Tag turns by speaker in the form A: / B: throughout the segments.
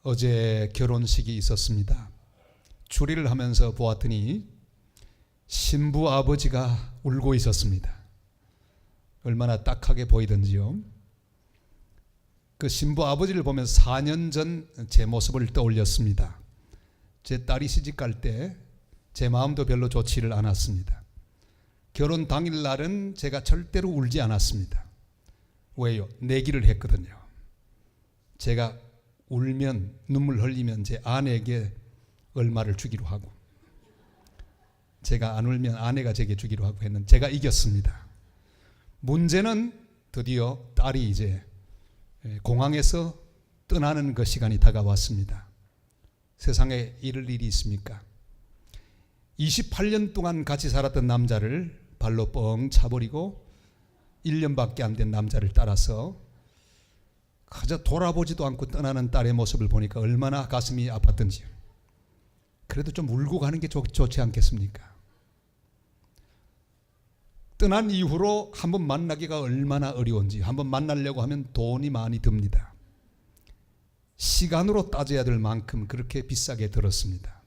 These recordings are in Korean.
A: 어제 결혼식이 있었습니다. 추리를 하면서 보았더니 신부 아버지가 울고 있었습니다. 얼마나 딱하게 보이던지요. 그 신부 아버지를 보면서 4년 전 제 모습을 떠올렸습니다. 제 딸이 시집갈 때 제 마음도 별로 좋지를 않았습니다. 결혼 당일날은 제가 절대로 울지 않았습니다. 왜요? 내기를 했거든요. 제가 울면, 눈물 흘리면 제 아내에게 얼마를 주기로 하고, 제가 안 울면 아내가 제게 주기로 하고 했는데 제가 이겼습니다. 문제는 드디어 딸이 이제 공항에서 떠나는 그 시간이 다가왔습니다. 세상에 이럴 일이 있습니까? 28년 동안 같이 살았던 남자를 발로 뻥 차버리고 1년밖에 안 된 남자를 따라서 그저 돌아보지도 않고 떠나는 딸의 모습을 보니까 얼마나 가슴이 아팠던지요. 그래도 좀 울고 가는 게 좋지 않겠습니까? 떠난 이후로 한번 만나기가 얼마나 어려운지, 한번 만나려고 하면 돈이 많이 듭니다. 시간으로 따져야 될 만큼 그렇게 비싸게 들었습니다.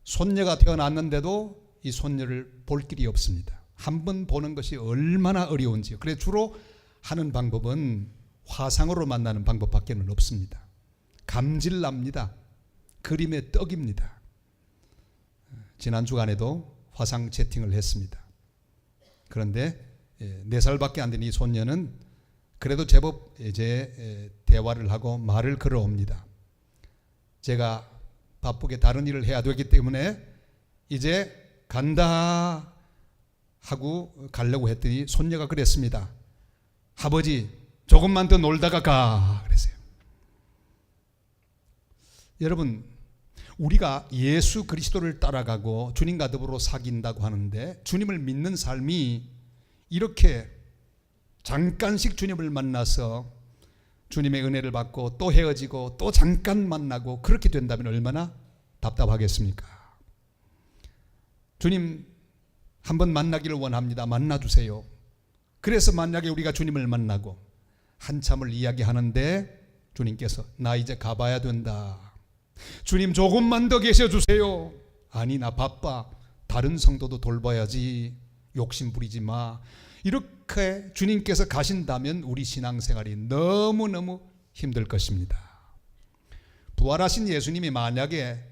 A: 손녀가 태어났는데도 이 손녀를 볼 길이 없습니다. 한번 보는 것이 얼마나 어려운지요. 그래서 주로 하는 방법은 화상으로 만나는 방법밖에 없습니다. 감질납니다. 그림의 떡입니다. 지난 주간에도 화상 채팅을 했습니다. 그런데 4살밖에 안 된 이 손녀는 그래도 제법 이제 대화를 하고 말을 걸어옵니다. 제가 바쁘게 다른 일을 해야 되기 때문에 이제 간다 하고 가려고 했더니 손녀가 그랬습니다. 아버지, 조금만 더 놀다가 가. 그랬어요. 여러분, 우리가 예수 그리스도를 따라가고 주님과 더불어 사귄다고 하는데, 주님을 믿는 삶이 이렇게 잠깐씩 주님을 만나서 주님의 은혜를 받고 또 헤어지고 또 잠깐 만나고 그렇게 된다면 얼마나 답답하겠습니까? 주님 한번 만나기를 원합니다. 만나주세요. 그래서 만약에 우리가 주님을 만나고 한참을 이야기하는데 주님께서 나 이제 가봐야 된다. 주님 조금만 더 계셔주세요. 아니 나 바빠. 다른 성도도 돌봐야지. 욕심 부리지 마. 이렇게 주님께서 가신다면 우리 신앙생활이 너무너무 힘들 것입니다. 부활하신 예수님이 만약에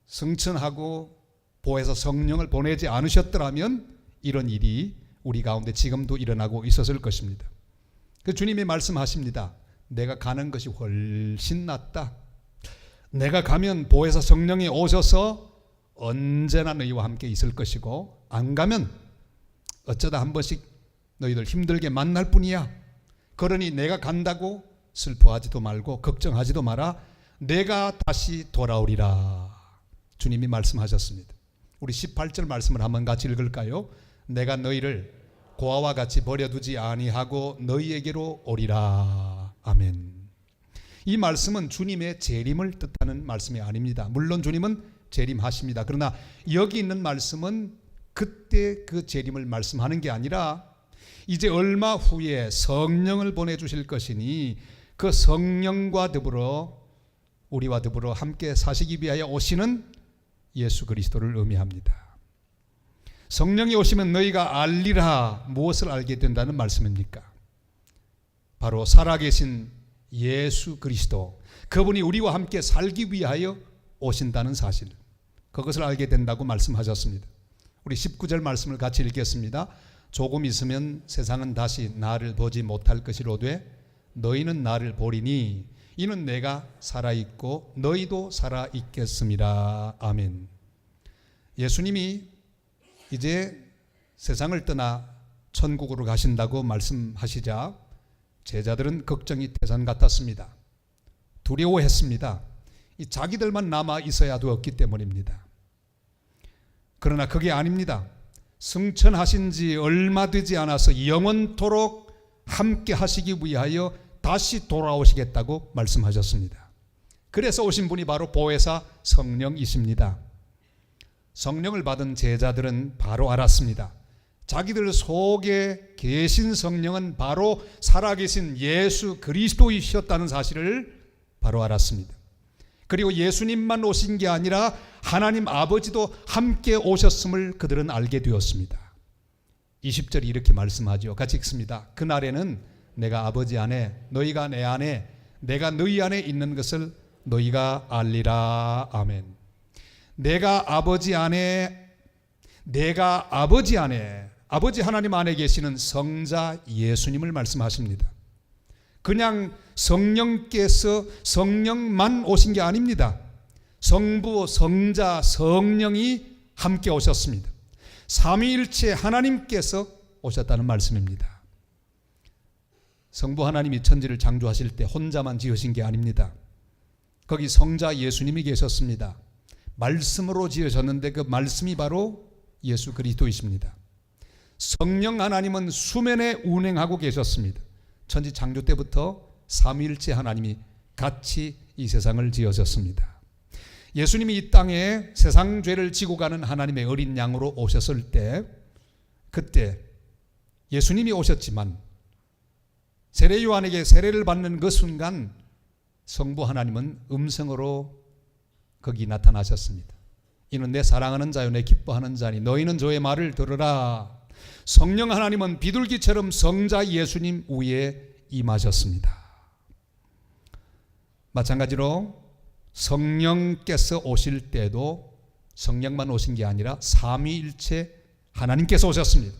A: 승천하고 보혜사 성령을 보내지 않으셨더라면 이런 일이 우리 가운데 지금도 일어나고 있었을 것입니다. 그 주님이 말씀하십니다. 내가 가는 것이 훨씬 낫다. 내가 가면 보혜사 성령이 오셔서 언제나 너희와 함께 있을 것이고, 안 가면 어쩌다 한 번씩 너희들 힘들게 만날 뿐이야. 그러니 내가 간다고 슬퍼하지도 말고 걱정하지도 마라. 내가 다시 돌아오리라. 주님이 말씀하셨습니다. 우리 18절 말씀을 한번 같이 읽을까요? 내가 너희를 고아와 같이 버려두지 아니하고 너희에게로 오리라. 아멘. 이 말씀은 주님의 재림을 뜻하는 말씀이 아닙니다. 물론 주님은 재림하십니다. 그러나 여기 있는 말씀은 그때 그 재림을 말씀하는 게 아니라 이제 얼마 후에 성령을 보내주실 것이니 그 성령과 더불어 우리와 더불어 함께 사시기 위하여 오시는 예수 그리스도를 의미합니다. 성령이 오시면 너희가 알리라. 무엇을 알게 된다는 말씀입니까? 바로 살아계신 예수 그리스도, 그분이 우리와 함께 살기 위하여 오신다는 사실, 그것을 알게 된다고 말씀하셨습니다. 우리 19절 말씀을 같이 읽겠습니다. 조금 있으면 세상은 다시 나를 보지 못할 것이로되 너희는 나를 보리니 이는 내가 살아있고 너희도 살아있겠습니다. 아멘. 예수님이 이제 세상을 떠나 천국으로 가신다고 말씀하시자 제자들은 걱정이 태산 같았습니다. 두려워했습니다. 이 자기들만 남아 있어야 되었기 때문입니다. 그러나 그게 아닙니다. 승천하신 지 얼마 되지 않아서 영원토록 함께 하시기 위하여 다시 돌아오시겠다고 말씀하셨습니다. 그래서 오신 분이 바로 보혜사 성령이십니다. 성령을 받은 제자들은 바로 알았습니다. 자기들 속에 계신 성령은 바로 살아계신 예수 그리스도이셨다는 사실을 바로 알았습니다. 그리고 예수님만 오신 게 아니라 하나님 아버지도 함께 오셨음을 그들은 알게 되었습니다. 20절이 이렇게 말씀하죠. 같이 읽습니다. 그날에는 내가 아버지 안에, 너희가 내 안에, 내가 너희 안에 있는 것을 너희가 알리라. 아멘. 내가 아버지 안에, 아버지 하나님 안에 계시는 성자 예수님을 말씀하십니다. 그냥 성령께서, 성령만 오신 게 아닙니다. 성부, 성자, 성령이 함께 오셨습니다. 삼위일체 하나님께서 오셨다는 말씀입니다. 성부 하나님이 천지를 창조하실 때 혼자만 지으신 게 아닙니다. 거기 성자 예수님이 계셨습니다. 말씀으로 지으셨는데 그 말씀이 바로 예수 그리스도이십니다. 성령 하나님은 수면에 운행하고 계셨습니다. 천지 창조 때부터 삼위일체 하나님이 같이 이 세상을 지으셨습니다. 예수님이 이 땅에 세상 죄를 지고 가는 하나님의 어린 양으로 오셨을 때, 그때 예수님이 오셨지만 세례 요한에게 세례를 받는 그 순간 성부 하나님은 음성으로 거기 나타나셨습니다. 이는 내 사랑하는 자요 내 기뻐하는 자니 너희는 저의 말을 들으라. 성령 하나님은 비둘기처럼 성자 예수님 위에 임하셨습니다. 마찬가지로 성령께서 오실 때도 성령만 오신 게 아니라 삼위일체 하나님께서 오셨습니다.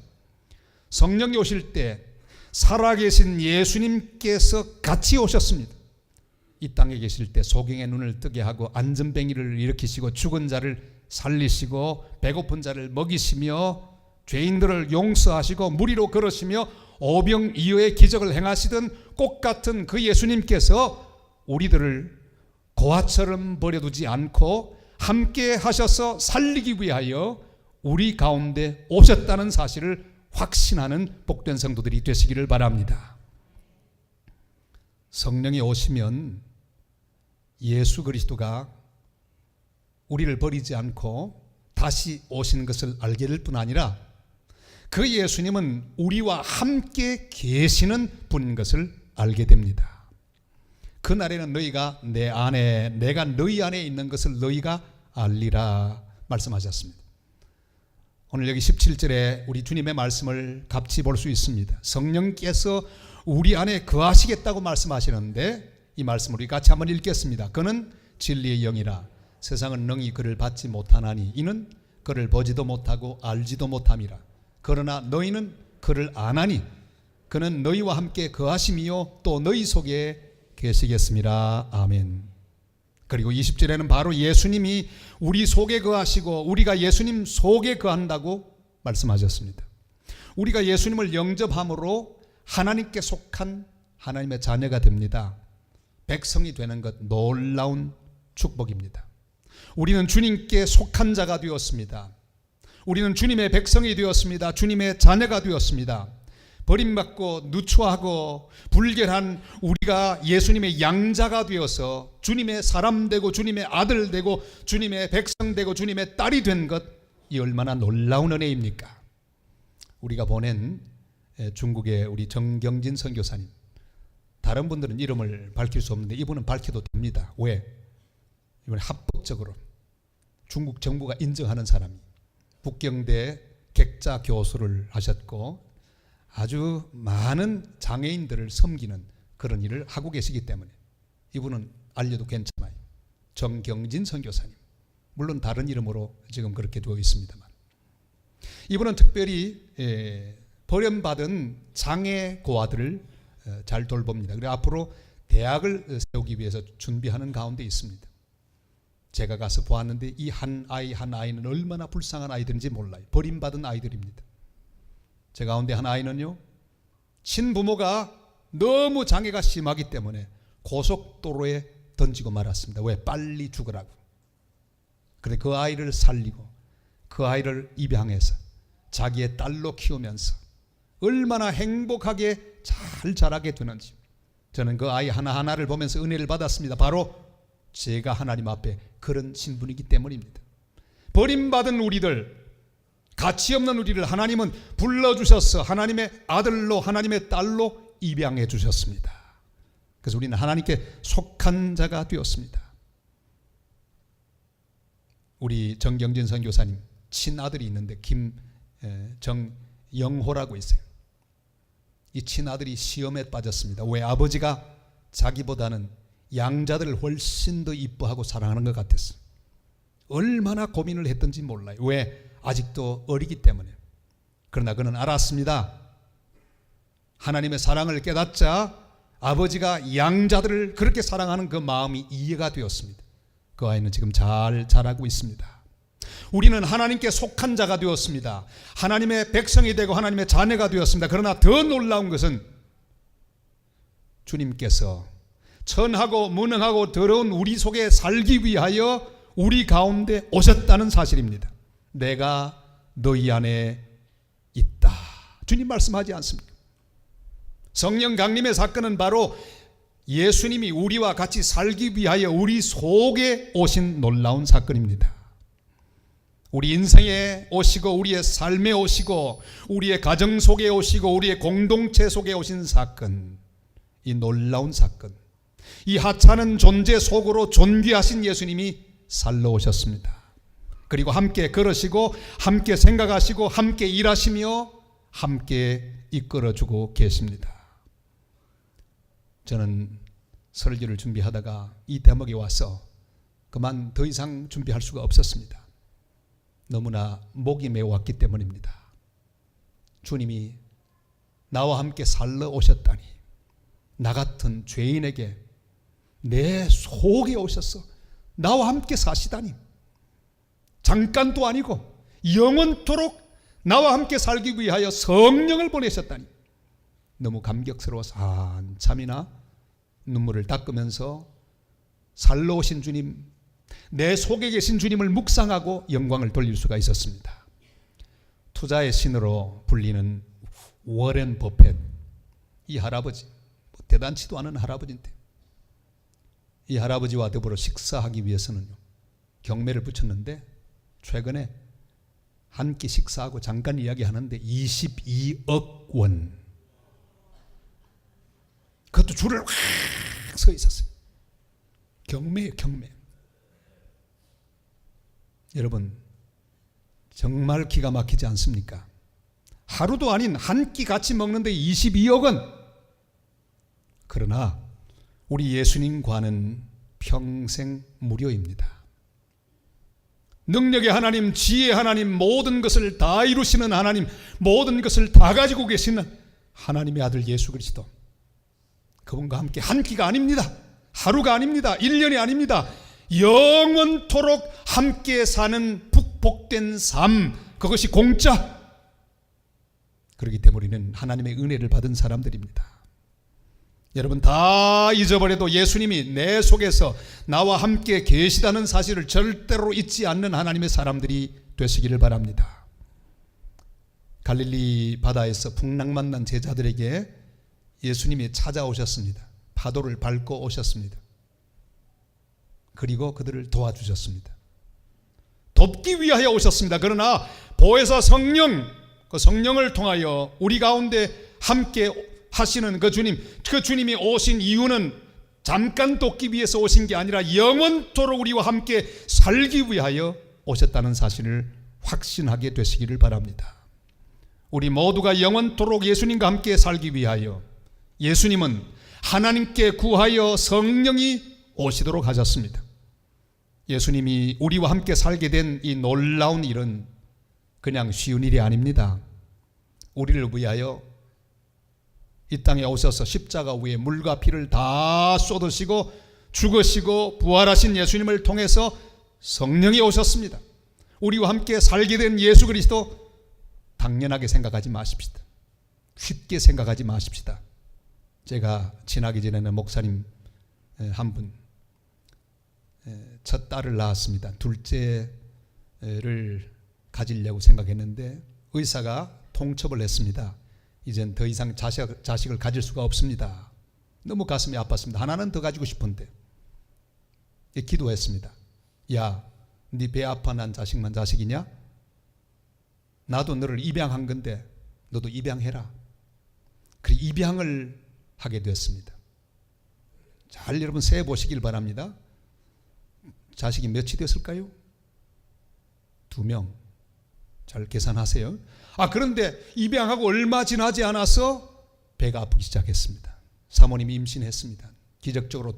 A: 성령이 오실 때 살아계신 예수님께서 같이 오셨습니다. 이 땅에 계실 때 소경의 눈을 뜨게 하고 안전뱅이를 일으키시고 죽은 자를 살리시고 배고픈 자를 먹이시며 죄인들을 용서하시고 무리로 걸으시며 오병이어의 기적을 행하시던 꽃 같은 그 예수님께서 우리들을 고아처럼 버려두지 않고 함께 하셔서 살리기 위하여 우리 가운데 오셨다는 사실을 확신하는 복된 성도들이 되시기를 바랍니다. 성령이 오시면 예수 그리스도가 우리를 버리지 않고 다시 오시는 것을 알게 될 뿐 아니라 그 예수님은 우리와 함께 계시는 분인 것을 알게 됩니다. 그날에는 너희가 내 안에, 내가 너희 안에 있는 것을 너희가 알리라 말씀하셨습니다. 오늘 여기 17절에 우리 주님의 말씀을 같이 볼 수 있습니다. 성령께서 우리 안에 거하시겠다고 말씀하시는데 이 말씀을 우리 같이 한번 읽겠습니다. 그는 진리의 영이라 세상은 능히 그를 받지 못하나니 이는 그를 보지도 못하고 알지도 못함이라. 그러나 너희는 그를 아나니 그는 너희와 함께 거하심이요 또 너희 속에 계시겠습니다. 아멘. 그리고 20절에는 바로 예수님이 우리 속에 거하시고 우리가 예수님 속에 거한다고 말씀하셨습니다. 우리가 예수님을 영접함으로 하나님께 속한 하나님의 자녀가 됩니다. 백성이 되는 것 놀라운 축복입니다. 우리는 주님께 속한 자가 되었습니다. 우리는 주님의 백성이 되었습니다. 주님의 자녀가 되었습니다. 버림받고 누추하고 불결한 우리가 예수님의 양자가 되어서 주님의 사람 되고 주님의 아들 되고 주님의 백성 되고 주님의 딸이 된 것, 이 얼마나 놀라운 은혜입니까? 우리가 보낸 중국의 우리 정경진 선교사님, 다른 분들은 이름을 밝힐 수 없는데 이분은 밝혀도 됩니다. 왜? 이번에 합법적으로 중국 정부가 인정하는 사람이 북경대 객자 교수를 하셨고 아주 많은 장애인들을 섬기는 그런 일을 하고 계시기 때문에 이분은 알려도 괜찮아요. 정경진 선교사님. 물론 다른 이름으로 지금 그렇게 되어 있습니다만 이분은 특별히 버림받은 장애 고아들을 잘 돌봅니다. 그리고 앞으로 대학을 세우기 위해서 준비하는 가운데 있습니다. 제가 가서 보았는데 이 한 아이는 얼마나 불쌍한 아이들인지 몰라요. 버림받은 아이들입니다. 제 가운데 한 아이는요, 친부모가 너무 장애가 심하기 때문에 고속도로에 던지고 말았습니다. 왜? 빨리 죽으라고. 그래 그 아이를 살리고 그 아이를 입양해서 자기의 딸로 키우면서 얼마나 행복하게 잘 자라게 되는지 저는 그 아이 하나하나를 보면서 은혜를 받았습니다. 바로 제가 하나님 앞에 그런 신분이기 때문입니다. 버림받은 우리들, 가치 없는 우리를 하나님은 불러주셔서 하나님의 아들로 하나님의 딸로 입양해 주셨습니다. 그래서 우리는 하나님께 속한 자가 되었습니다. 우리 정경진 선교사님 친아들이 있는데 김정영호라고 있어요. 이 친아들이 시험에 빠졌습니다. 왜? 아버지가 자기보다는 양자들을 훨씬 더 이뻐하고 사랑하는 것 같았어요. 얼마나 고민을 했던지 몰라요. 왜? 아직도 어리기 때문에. 그러나 그는 알았습니다. 하나님의 사랑을 깨닫자 아버지가 양자들을 그렇게 사랑하는 그 마음이 이해가 되었습니다. 그 아이는 지금 잘 자라고 있습니다. 우리는 하나님께 속한 자가 되었습니다. 하나님의 백성이 되고 하나님의 자녀가 되었습니다. 그러나 더 놀라운 것은 주님께서 천하고 무능하고 더러운 우리 속에 살기 위하여 우리 가운데 오셨다는 사실입니다. 내가 너희 안에 있다. 주님 말씀하지 않습니까? 성령 강림의 사건은 바로 예수님이 우리와 같이 살기 위하여 우리 속에 오신 놀라운 사건입니다. 우리 인생에 오시고 우리의 삶에 오시고 우리의 가정 속에 오시고 우리의 공동체 속에 오신 사건, 이 놀라운 사건, 이 하찮은 존재 속으로 존귀하신 예수님이 살러 오셨습니다. 그리고 함께 걸으시고 함께 생각하시고 함께 일하시며 함께 이끌어주고 계십니다. 저는 설교를 준비하다가 이 대목에 와서 그만 더 이상 준비할 수가 없었습니다. 너무나 목이 메어왔기 때문입니다. 주님이 나와 함께 살러 오셨다니, 나 같은 죄인에게 내 속에 오셔서 나와 함께 사시다니, 잠깐도 아니고 영원토록 나와 함께 살기 위하여 성령을 보내셨다니, 너무 감격스러워서 한참이나 눈물을 닦으면서 살러 오신 주님, 내 속에 계신 주님을 묵상하고 영광을 돌릴 수가 있었습니다. 투자의 신으로 불리는 워렌 버펫, 이 할아버지, 대단치도 않은 할아버지인데 이 할아버지와 더불어 식사하기 위해서는 경매를 붙였는데 최근에 한 끼 식사하고 잠깐 이야기하는데 22억 원, 그것도 줄을 확 서 있었어요. 경매예요, 경매. 여러분, 정말 기가 막히지 않습니까? 하루도 아닌 한 끼 같이 먹는데 22억 원. 그러나 우리 예수님과는 평생 무료입니다. 능력의 하나님, 지혜의 하나님, 모든 것을 다 이루시는 하나님, 모든 것을 다 가지고 계시는 하나님의 아들 예수 그리스도, 그분과 함께 한 끼가 아닙니다. 하루가 아닙니다. 1년이 아닙니다. 영원토록 함께 사는 복된 삶, 그것이 공짜. 그렇기 때문에 우리는 하나님의 은혜를 받은 사람들입니다. 여러분, 다 잊어버려도 예수님이 내 속에서 나와 함께 계시다는 사실을 절대로 잊지 않는 하나님의 사람들이 되시기를 바랍니다. 갈릴리 바다에서 풍랑만 난 제자들에게 예수님이 찾아오셨습니다. 파도를 밟고 오셨습니다. 그리고 그들을 도와주셨습니다. 돕기 위하여 오셨습니다. 그러나 보혜사 성령, 그 성령을 통하여 우리 가운데 함께 하시는 그 주님, 그 주님이 오신 이유는 잠깐 돕기 위해서 오신 게 아니라 영원토록 우리와 함께 살기 위하여 오셨다는 사실을 확신하게 되시기를 바랍니다. 우리 모두가 영원토록 예수님과 함께 살기 위하여 예수님은 하나님께 구하여 성령이 오시도록 하셨습니다. 예수님이 우리와 함께 살게 된 이 놀라운 일은 그냥 쉬운 일이 아닙니다. 우리를 위하여 이 땅에 오셔서 십자가 위에 물과 피를 다 쏟으시고 죽으시고 부활하신 예수님을 통해서 성령이 오셨습니다. 우리와 함께 살게 된 예수 그리스도 당연하게 생각하지 마십시다. 쉽게 생각하지 마십시다. 제가 지나기 전에는 목사님 한 분, 첫 딸을 낳았습니다. 둘째를 가지려고 생각했는데 의사가 통첩을 했습니다. 이젠 더 이상 자식을 가질 수가 없습니다. 너무 가슴이 아팠습니다. 하나는 더 가지고 싶은데 기도했습니다. 야, 네 배 아파 난 자식만 자식이냐? 나도 너를 입양한 건데 너도 입양해라. 그리고 입양을 하게 됐습니다. 잘 여러분 세 보시길 바랍니다. 자식이 몇이 됐을까요? 2명. 잘 계산하세요. 그런데 입양하고 얼마 지나지 않아서 배가 아프기 시작했습니다. 사모님이 임신했습니다. 기적적으로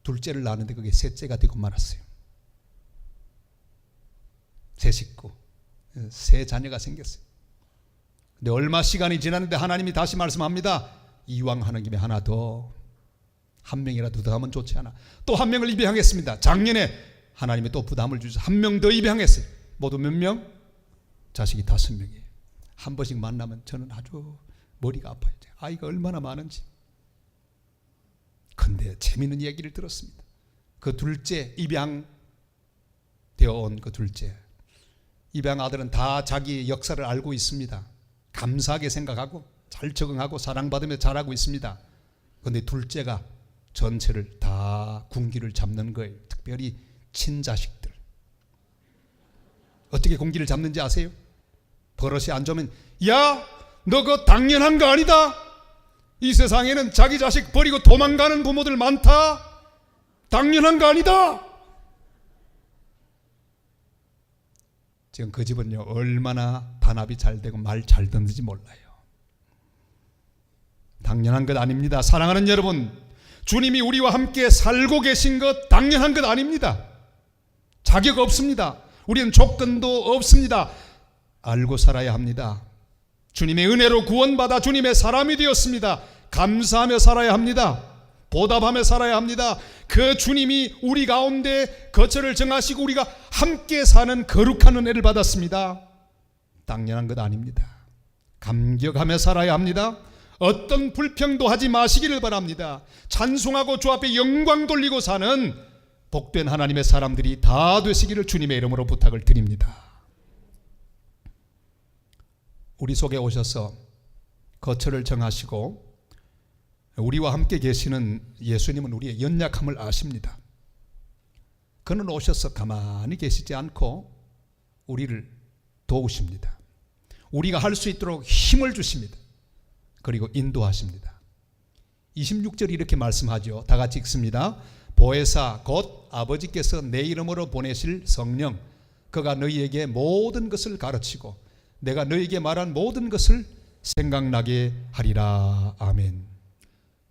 A: 둘째를 낳았는데 그게 셋째가 되고 말았어요. 세 식구, 세 자녀가 생겼어요. 근데 얼마 시간이 지났는데 하나님이 다시 말씀합니다. 이왕 하는 김에 하나 더, 한 명이라도 더 하면 좋지 않아. 또 한 명을 입양했습니다. 작년에 하나님이 또 부담을 주셔서 한 명 더 입양했어요. 모두 몇 명? 자식이 5명이에요. 한 번씩 만나면 저는 아주 머리가 아파요. 아이가 얼마나 많은지. 근데 재미있는 이야기를 들었습니다. 그 둘째, 입양되어 온 그 둘째, 입양 아들은 다 자기 역사를 알고 있습니다. 감사하게 생각하고 잘 적응하고 사랑받으며 잘하고 있습니다. 그런데 둘째가 전체를 다 군기를 잡는 거예요. 특별히 친자식들. 어떻게 군기를 잡는지 아세요? 버릇이 안 좋으면 야, 너 그거 당연한 거 아니다. 이 세상에는 자기 자식 버리고 도망가는 부모들 많다. 당연한 거 아니다. 지금 그 집은요 얼마나 단합이 잘 되고 말 잘 듣는지 몰라요. 당연한 것 아닙니다. 사랑하는 여러분, 주님이 우리와 함께 살고 계신 것 당연한 것 아닙니다. 자격 없습니다. 우리는 조건도 없습니다. 알고 살아야 합니다. 주님의 은혜로 구원받아 주님의 사람이 되었습니다. 감사하며 살아야 합니다. 보답하며 살아야 합니다. 그 주님이 우리 가운데 거처를 정하시고 우리가 함께 사는 거룩한 은혜를 받았습니다. 당연한 것 아닙니다. 감격하며 살아야 합니다. 어떤 불평도 하지 마시기를 바랍니다. 찬송하고 주 앞에 영광 돌리고 사는 복된 하나님의 사람들이 다 되시기를 주님의 이름으로 부탁을 드립니다. 우리 속에 오셔서 거처를 정하시고 우리와 함께 계시는 예수님은 우리의 연약함을 아십니다. 그는 오셔서 가만히 계시지 않고 우리를 도우십니다. 우리가 할 수 있도록 힘을 주십니다. 그리고 인도하십니다. 26절 이렇게 말씀하죠. 다 같이 읽습니다. 보혜사 곧 아버지께서 내 이름으로 보내실 성령, 그가 너희에게 모든 것을 가르치고 내가 너희에게 말한 모든 것을 생각나게 하리라. 아멘.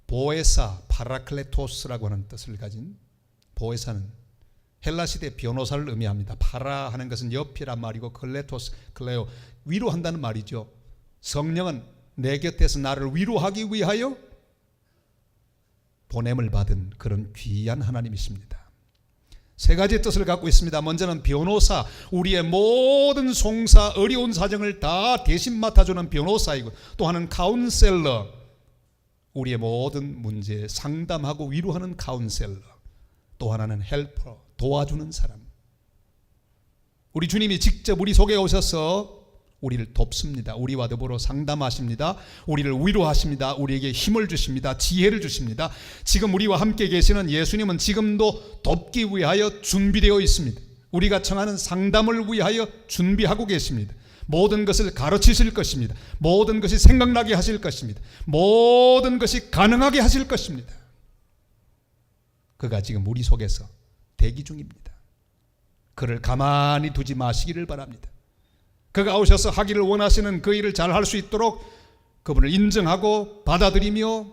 A: 보혜사, 파라클레토스라고 하는 뜻을 가진 보혜사는 헬라시대 변호사를 의미합니다. 파라 하는 것은 옆이란 말이고 클레토스, 클레오, 위로한다는 말이죠. 성령은 내 곁에서 나를 위로하기 위하여 보냄을 받은 그런 귀한 하나님이십니다. 세 가지 뜻을 갖고 있습니다. 먼저는 변호사, 우리의 모든 송사, 어려운 사정을 다 대신 맡아주는 변호사이고, 또 하나는 카운셀러, 우리의 모든 문제 상담하고 위로하는 카운셀러, 또 하나는 헬퍼, 도와주는 사람. 우리 주님이 직접 우리 속에 오셔서 우리를 돕습니다. 우리와 더불어 상담하십니다. 우리를 위로하십니다. 우리에게 힘을 주십니다. 지혜를 주십니다. 지금 우리와 함께 계시는 예수님은 지금도 돕기 위하여 준비되어 있습니다. 우리가 청하는 상담을 위하여 준비하고 계십니다. 모든 것을 가르치실 것입니다. 모든 것이 생각나게 하실 것입니다. 모든 것이 가능하게 하실 것입니다. 그가 지금 우리 속에서 대기 중입니다. 그를 가만히 두지 마시기를 바랍니다. 그가 오셔서 하기를 원하시는 그 일을 잘 할 수 있도록 그분을 인정하고 받아들이며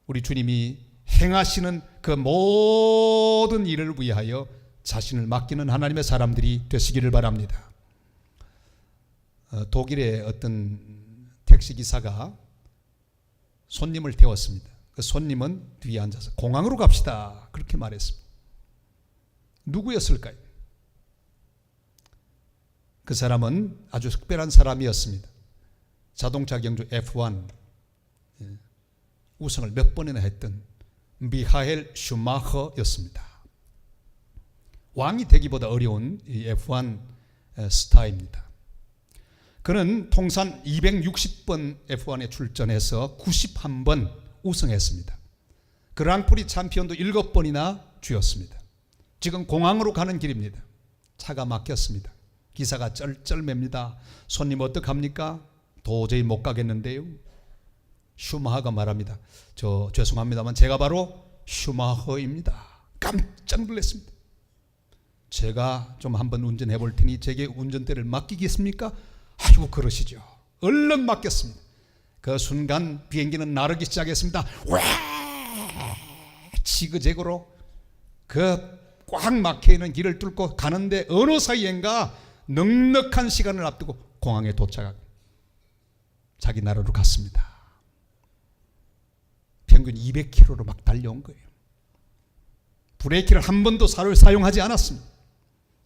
A: 우리 주님이 행하시는 그 모든 일을 위하여 자신을 맡기는 하나님의 사람들이 되시기를 바랍니다. 독일의 어떤 택시기사가 손님을 태웠습니다. 그 손님은 뒤에 앉아서 공항으로 갑시다 그렇게 말했습니다. 누구였을까요? 그 사람은 아주 특별한 사람이었습니다. 자동차 경주 F1 우승을 몇 번이나 했던 미하엘 슈마허였습니다. 왕이 되기보다 어려운 이 F1 스타입니다. 그는 통산 260번 F1에 출전해서 91번 우승했습니다. 그랑프리 챔피언도 7번이나 쥐었습니다. 지금 공항으로 가는 길입니다. 차가 막혔습니다. 기사가 쩔쩔맵니다. 손님 어떡합니까? 도저히 못 가겠는데요. 슈마하가 말합니다. 저 죄송합니다만 제가 바로 슈마허입니다. 깜짝 놀랐습니다. 제가 좀 한번 운전해 볼 테니 제게 운전대를 맡기겠습니까? 아이고 그러시죠. 얼른 맡겼습니다. 그 순간 비행기는 나르기 시작했습니다. 와! 지그재그로 그 꽉 막혀있는 길을 뚫고 가는데 어느 사이엔가 넉넉한 시간을 앞두고 공항에 도착하고 자기 나라로 갔습니다. 평균 200km로 막 달려온 거예요. 브레이크를 한 번도 사용하지 않았습니다.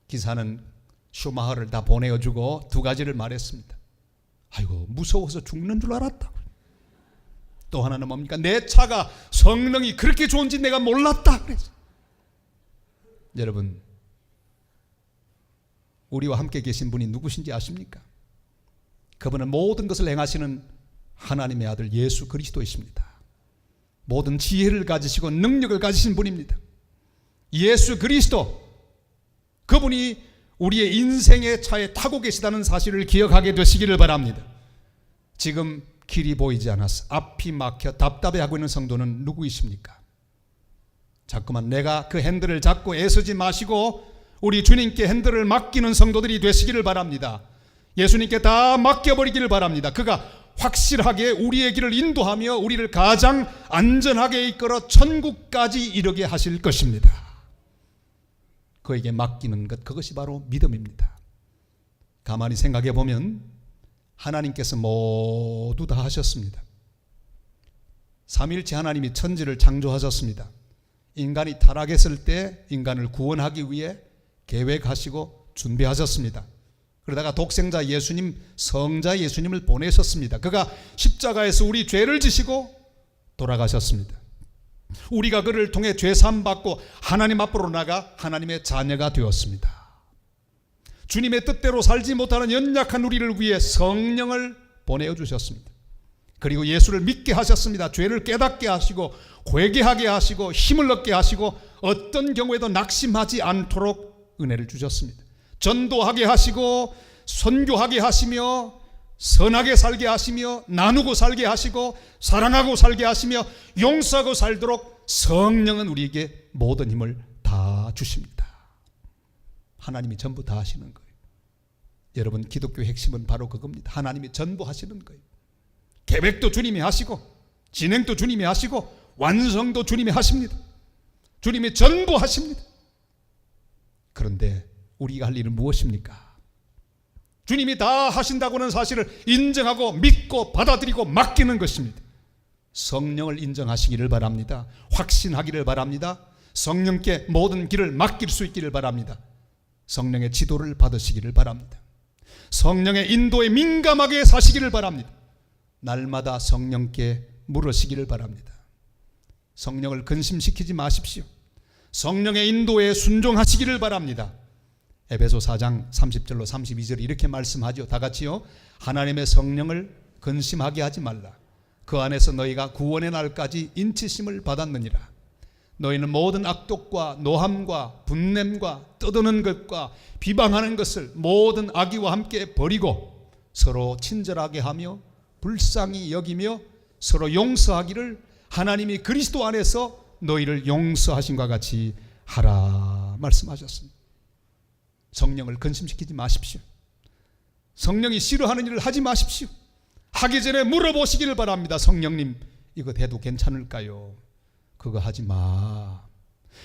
A: 기사는 슈마허를 다 보내어주고 두 가지를 말했습니다. 아이고 무서워서 죽는 줄 알았다. 또 하나는 뭡니까? 내 차가 성능이 그렇게 좋은지 내가 몰랐다. 그래서 여러분, 우리와 함께 계신 분이 누구신지 아십니까? 그분은 모든 것을 행하시는 하나님의 아들 예수 그리스도이십니다. 모든 지혜를 가지시고 능력을 가지신 분입니다. 예수 그리스도, 그분이 우리의 인생의 차에 타고 계시다는 사실을 기억하게 되시기를 바랍니다. 지금 길이 보이지 않아서 앞이 막혀 답답해하고 있는 성도는 누구이십니까? 자꾸만 내가 그 핸들을 잡고 애쓰지 마시고 우리 주님께 핸들을 맡기는 성도들이 되시기를 바랍니다. 예수님께 다 맡겨버리기를 바랍니다. 그가 확실하게 우리의 길을 인도하며 우리를 가장 안전하게 이끌어 천국까지 이르게 하실 것입니다. 그에게 맡기는 것, 그것이 바로 믿음입니다. 가만히 생각해 보면 하나님께서 모두 다 하셨습니다. 삼위일체 하나님이 천지를 창조하셨습니다. 인간이 타락했을 때 인간을 구원하기 위해 계획하시고 준비하셨습니다. 그러다가 독생자 예수님, 성자 예수님을 보내셨습니다. 그가 십자가에서 우리 죄를 지시고 돌아가셨습니다. 우리가 그를 통해 죄사함 받고 하나님 앞으로 나가 하나님의 자녀가 되었습니다. 주님의 뜻대로 살지 못하는 연약한 우리를 위해 성령을 보내주셨습니다. 그리고 예수를 믿게 하셨습니다. 죄를 깨닫게 하시고 회개하게 하시고 힘을 얻게 하시고 어떤 경우에도 낙심하지 않도록 은혜를 주셨습니다. 전도하게 하시고 선교하게 하시며 선하게 살게 하시며 나누고 살게 하시고 사랑하고 살게 하시며 용서하고 살도록 성령은 우리에게 모든 힘을 다 주십니다. 하나님이 전부 다 하시는 거예요. 여러분, 기독교의 핵심은 바로 그겁니다. 하나님이 전부 하시는 거예요. 계획도 주님이 하시고 진행도 주님이 하시고 완성도 주님이 하십니다. 주님이 전부 하십니다. 그런데 우리가 할 일은 무엇입니까? 주님이 다 하신다고는 사실을 인정하고 믿고 받아들이고 맡기는 것입니다. 성령을 인정하시기를 바랍니다. 확신하기를 바랍니다. 성령께 모든 길을 맡길 수 있기를 바랍니다. 성령의 지도를 받으시기를 바랍니다. 성령의 인도에 민감하게 사시기를 바랍니다. 날마다 성령께 물으시기를 바랍니다. 성령을 근심시키지 마십시오. 성령의 인도에 순종하시기를 바랍니다. 에베소 4장 30절로 32절 이렇게 말씀하죠. 다 같이요. 하나님의 성령을 근심하게 하지 말라. 그 안에서 너희가 구원의 날까지 인치심을 받았느니라. 너희는 모든 악독과 노함과 분냄과 떠드는 것과 비방하는 것을 모든 악의와 함께 버리고 서로 친절하게 하며 불쌍히 여기며 서로 용서하기를 하나님이 그리스도 안에서 너희를 용서하신과 같이 하라 말씀하셨습니다. 성령을 근심시키지 마십시오. 성령이 싫어하는 일을 하지 마십시오. 하기 전에 물어보시기를 바랍니다. 성령님, 이거 해도 괜찮을까요? 그거 하지 마.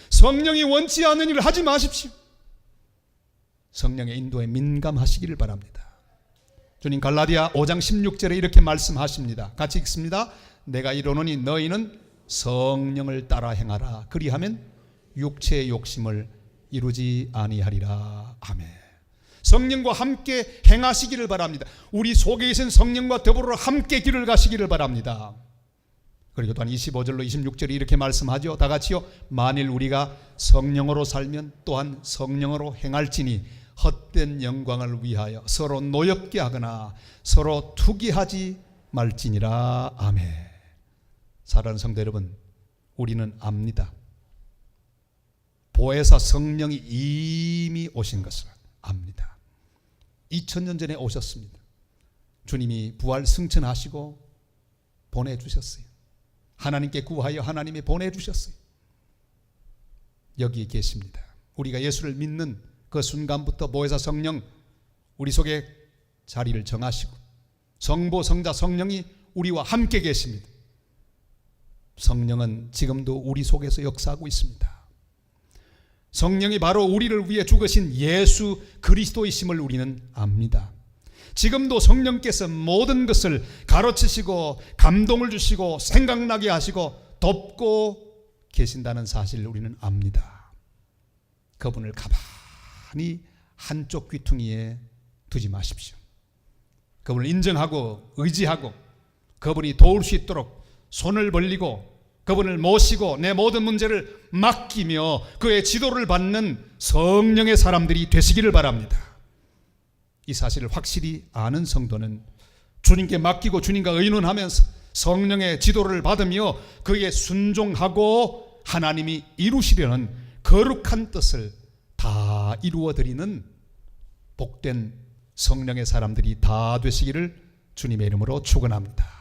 A: 성령이 원치 않는 일을 하지 마십시오. 성령의 인도에 민감하시기를 바랍니다. 주님 갈라디아 5장 16절에 이렇게 말씀하십니다. 같이 읽습니다. 내가 이르노니 너희는 성령을 따라 행하라. 그리하면 육체의 욕심을 이루지 아니하리라. 아멘. 성령과 함께 행하시기를 바랍니다. 우리 속에 계신 성령과 더불어 함께 길을 가시기를 바랍니다. 그리고 또한 25절로 26절에 이렇게 말씀하죠. 다 같이요. 만일 우리가 성령으로 살면 또한 성령으로 행할지니 헛된 영광을 위하여 서로 노엽게 하거나 서로 투기하지 말지니라. 아멘. 사랑하는 성도 여러분, 우리는 압니다. 보혜사 성령이 이미 오신 것을 압니다. 2000년 전에 오셨습니다. 주님이 부활 승천하시고 보내주셨어요. 하나님께 구하여 하나님이 보내주셨어요. 여기 계십니다. 우리가 예수를 믿는 그 순간부터 보혜사 성령 우리 속에 자리를 정하시고 성부, 성자, 성령이 우리와 함께 계십니다. 성령은 지금도 우리 속에서 역사하고 있습니다. 성령이 바로 우리를 위해 죽으신 예수 그리스도이심을 우리는 압니다. 지금도 성령께서 모든 것을 가르치시고 감동을 주시고 생각나게 하시고 돕고 계신다는 사실을 우리는 압니다. 그분을 가만히 한쪽 귀퉁이에 두지 마십시오. 그분을 인정하고 의지하고 그분이 도울 수 있도록 손을 벌리고 그분을 모시고 내 모든 문제를 맡기며 그의 지도를 받는 성령의 사람들이 되시기를 바랍니다. 이 사실을 확실히 아는 성도는 주님께 맡기고 주님과 의논하면서 성령의 지도를 받으며 그에게 순종하고 하나님이 이루시려는 거룩한 뜻을 다 이루어드리는 복된 성령의 사람들이 다 되시기를 주님의 이름으로 축원합니다.